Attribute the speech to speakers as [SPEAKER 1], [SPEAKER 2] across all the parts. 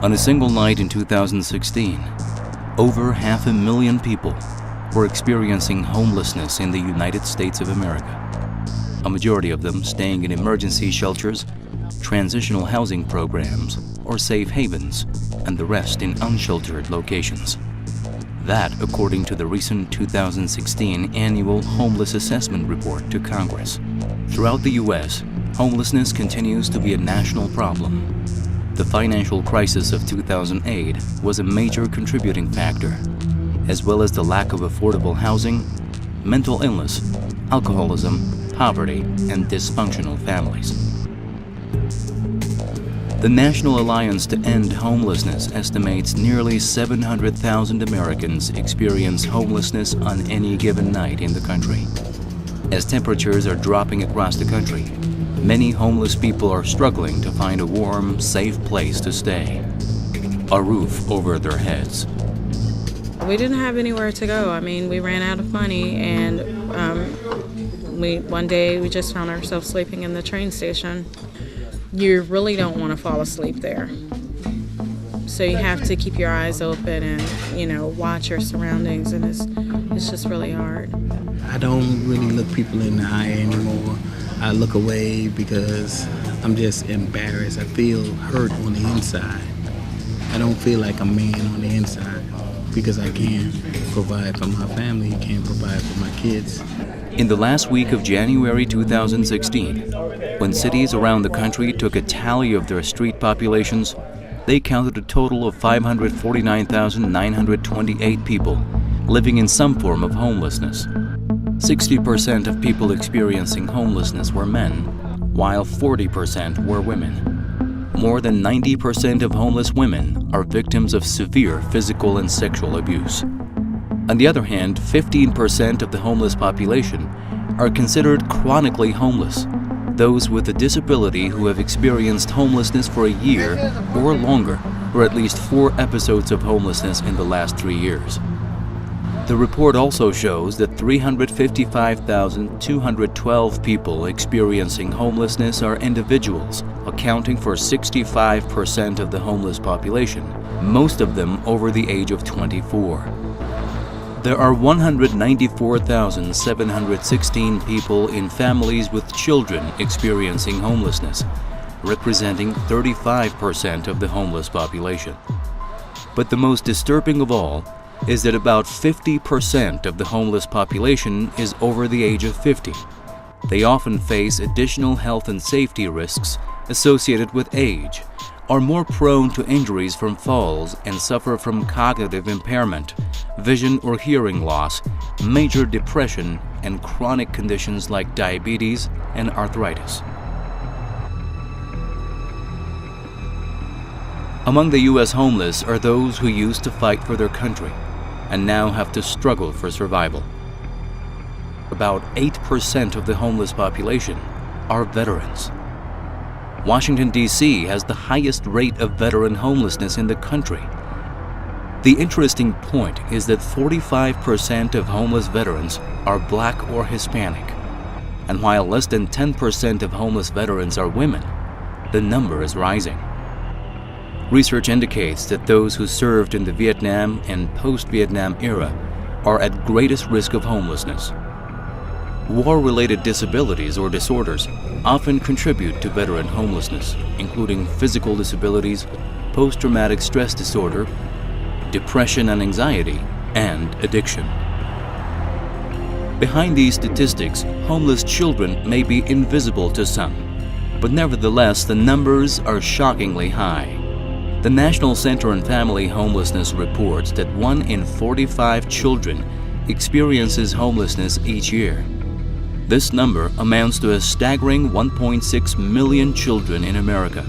[SPEAKER 1] On a single night in 2016, over 500,000 people were experiencing homelessness in the United States of America, a majority of them staying in emergency shelters, transitional housing programs, or safe havens, and the rest in unsheltered locations. That, according to the recent 2016 Annual Homeless Assessment Report to Congress. Throughout the U.S., homelessness continues to be a national problem. The financial crisis of 2008 was a major contributing factor, as well as the lack of affordable housing, mental illness, alcoholism, poverty, and dysfunctional families. The National Alliance to End Homelessness estimates nearly 700,000 Americans experience homelessness on any given night in the country. As temperatures are dropping across the country, many homeless people are struggling to find a warm, safe place to stay, a roof over their heads.
[SPEAKER 2] We didn't have anywhere to go. I mean, we ran out of money, and one day we just found ourselves sleeping in the train station. You really don't want to fall asleep there. So you have to keep your eyes open and, watch your surroundings, and it's just really hard.
[SPEAKER 3] I don't really look people in the eye anymore. I look away because I'm just embarrassed. I feel hurt on the inside. I don't feel like a man on the inside because I can't provide for my family, can't provide for my kids.
[SPEAKER 1] In the last week of January 2016, when cities around the country took a tally of their street populations, they counted a total of 549,928 people living in some form of homelessness. 60% of people experiencing homelessness were men, while 40% were women. More than 90% of homeless women are victims of severe physical and sexual abuse. On the other hand, 15% of the homeless population are considered chronically homeless, those with a disability who have experienced homelessness for a year or longer, or at least 4 episodes of homelessness in the last 3 years. The report also shows that 355,212 people experiencing homelessness are individuals, accounting for 65% of the homeless population, most of them over the age of 24. There are 194,716 people in families with children experiencing homelessness, representing 35% of the homeless population. But the most disturbing of all is that about 50% of the homeless population is over the age of 50. They often face additional health and safety risks associated with age, are more prone to injuries from falls, and suffer from cognitive impairment, vision or hearing loss, major depression, and chronic conditions like diabetes and arthritis. Among the U.S. homeless are those who used to fight for their country and now have to struggle for survival. About 8% of the homeless population are veterans. Washington, D.C. has the highest rate of veteran homelessness in the country. The interesting point is that 45% of homeless veterans are Black or Hispanic, and while less than 10% of homeless veterans are women, the number is rising. Research indicates that those who served in the Vietnam and post-Vietnam era are at greatest risk of homelessness. War-related disabilities or disorders often contribute to veteran homelessness, including physical disabilities, post-traumatic stress disorder, depression and anxiety, and addiction. Behind these statistics, homeless children may be invisible to some, but nevertheless the numbers are shockingly high. The National Center on Family Homelessness reports that 1 in 45 children experiences homelessness each year. This number amounts to a staggering 1.6 million children in America.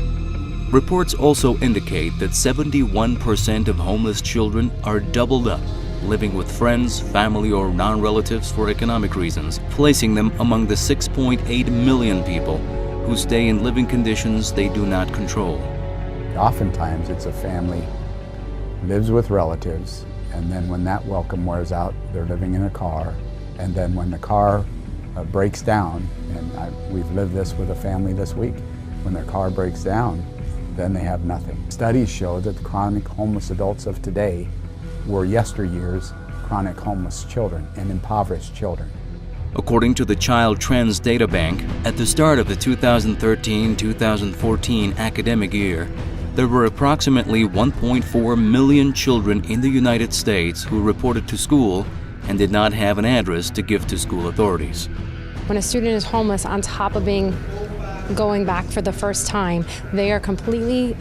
[SPEAKER 1] Reports also indicate that 71% of homeless children are doubled up, living with friends, family, or non-relatives for economic reasons, placing them among the 6.8 million people who stay in living conditions they do not control.
[SPEAKER 4] Oftentimes it's a family lives with relatives, and then when that welcome wears out, they're living in a car, and then when the car breaks down, and we've lived this with a family this week, when their car breaks down, then they have nothing. Studies show that the chronic homeless adults of today were yesteryear's chronic homeless children and impoverished children.
[SPEAKER 1] According to the Child Trends Data Bank, at the start of the 2013-2014 academic year, there were approximately 1.4 million children in the United States who reported to school and did not have an address to give to school authorities.
[SPEAKER 5] When a student is homeless, on top of going back for the first time, they are completely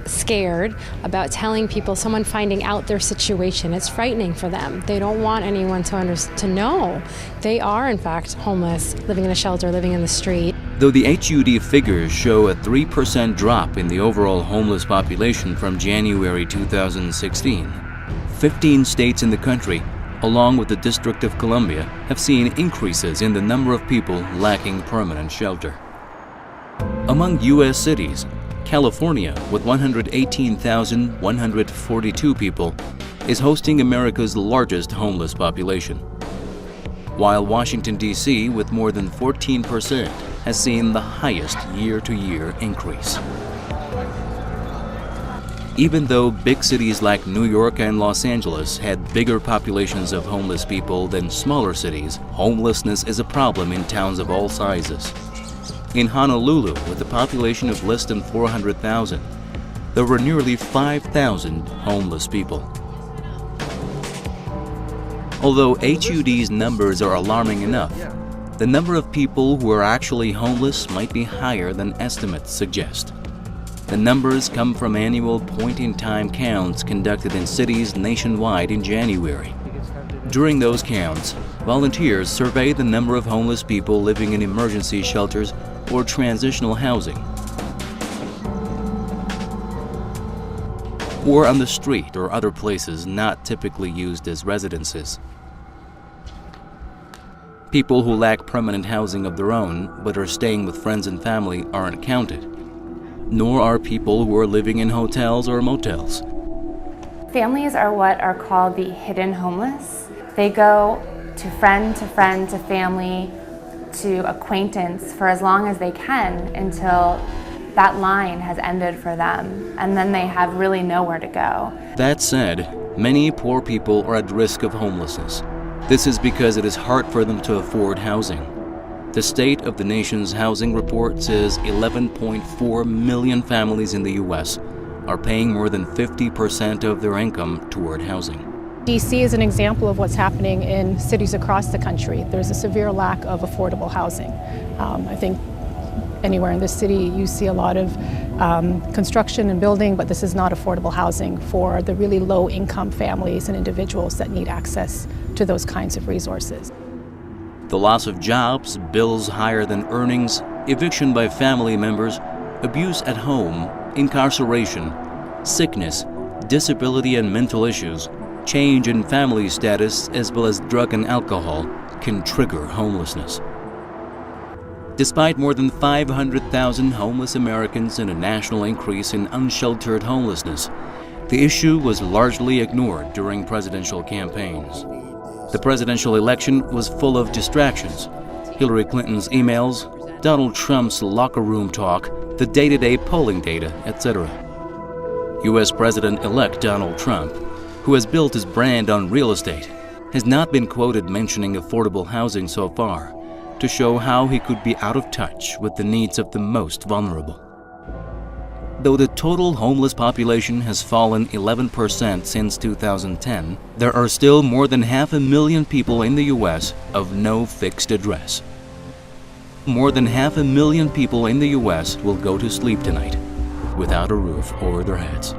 [SPEAKER 5] scared about telling people, someone finding out their situation. It's frightening for them. They don't want anyone to know they are in fact homeless, living in a shelter, living in the street.
[SPEAKER 1] Though the HUD figures show a 3% drop in the overall homeless population from January 2016, 15 states in the country, along with the District of Columbia, have seen increases in the number of people lacking permanent shelter. Among U.S. cities, California, with 118,142 people, is hosting America's largest homeless population, while Washington, D.C., with more than 14%, has seen the highest year-to-year increase. Even though big cities like New York and Los Angeles had bigger populations of homeless people than smaller cities, homelessness is a problem in towns of all sizes. In Honolulu, with a population of less than 400,000, there were nearly 5,000 homeless people. Although HUD's numbers are alarming enough, the number of people who are actually homeless might be higher than estimates suggest. The numbers come from annual point-in-time counts conducted in cities nationwide in January. During those counts, volunteers surveyed the number of homeless people living in emergency shelters or transitional housing, or on the street or other places not typically used as residences. People who lack permanent housing of their own but are staying with friends and family aren't counted, nor are people who are living in hotels or motels.
[SPEAKER 6] Families are what are called the hidden homeless. They go to friend to friend to family to acquaintance for as long as they can until that line has ended for them, and then they have really nowhere to go.
[SPEAKER 1] That said, many poor people are at risk of homelessness. This is because it is hard for them to afford housing. The State of the Nation's Housing Report says 11.4 million families in the U.S. are paying more than 50% of their income toward housing.
[SPEAKER 7] DC is an example of what's happening in cities across the country. There's a severe lack of affordable housing. I think anywhere in this city you see a lot of construction and building, but this is not affordable housing for the really low-income families and individuals that need access to those kinds of resources.
[SPEAKER 1] The loss of jobs, bills higher than earnings, eviction by family members, abuse at home, incarceration, sickness, disability and mental issues, change in family status, as well as drug and alcohol can trigger homelessness. Despite more than 500,000 homeless Americans and a national increase in unsheltered homelessness, the issue was largely ignored during presidential campaigns. The presidential election was full of distractions: Hillary Clinton's emails, Donald Trump's locker room talk, the day-to-day polling data, etc. U.S. President-elect Donald Trump, who has built his brand on real estate, has not been quoted mentioning affordable housing so far, to show how he could be out of touch with the needs of the most vulnerable. Though the total homeless population has fallen 11% since 2010, there are still more than 500,000 people in the U.S. of no fixed address. More than 500,000 people in the U.S. will go to sleep tonight without a roof over their heads.